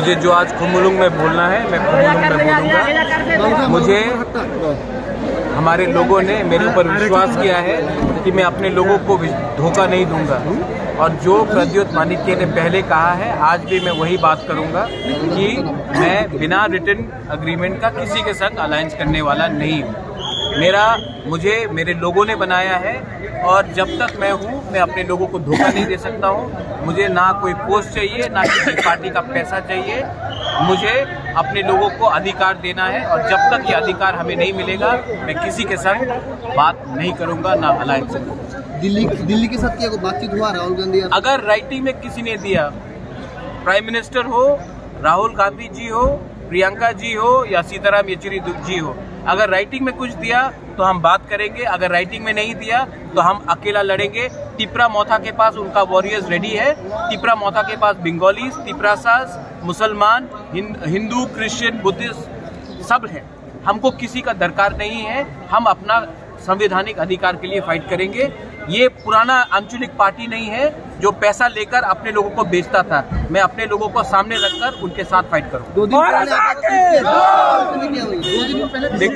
मुझे जो आज खुमुलुंग में बोलना है मैं खुमुलुंग में बोलूँगा। मुझे हमारे लोगों ने मेरे ऊपर विश्वास किया है कि मैं अपने लोगों को धोखा नहीं दूंगा, और जो प्रद्योत मानिक्य ने पहले कहा है आज भी मैं वही बात करूंगा कि मैं बिना रिटन एग्रीमेंट का किसी के संग अलायंस करने वाला नहीं हूँ। मुझे मेरे लोगों ने बनाया है, और जब तक मैं हूँ मैं अपने लोगों को धोखा नहीं दे सकता हूँ। मुझे ना कोई पोस्ट चाहिए, ना किसी पार्टी का पैसा चाहिए। मुझे अपने लोगों को अधिकार देना है, और जब तक ये अधिकार हमें नहीं मिलेगा मैं किसी के संग बात नहीं करूंगा, ना अलायंस करूंगा। दिल्ली के साथ क्या बातचीत हुआ राहुल गांधी? अगर राइटिंग में किसी ने दिया, प्राइम मिनिस्टर हो, राहुल गांधी जी हो, प्रियंका जी हो या सीताराम येचुरी जी हो, अगर राइटिंग में कुछ दिया तो हम बात करेंगे। अगर राइटिंग में नहीं दिया तो हम अकेला लड़ेंगे। तिपरा मोथा के पास उनका वॉरियर्स रेडी है। तिपरा मोथा के पास बंगालीज, तिपरासास, मुसलमान, हिंदू, क्रिश्चियन, बुद्धिस्ट सब है। हमको किसी का दरकार नहीं है। हम अपना संवैधानिक अधिकार के लिए फाइट करेंगे। ये पुराना आंचलिक पार्टी नहीं है जो पैसा लेकर अपने लोगों को बेचता था। मैं अपने लोगों को सामने रखकर उनके साथ फाइट करूंगा। 2 दिन पहले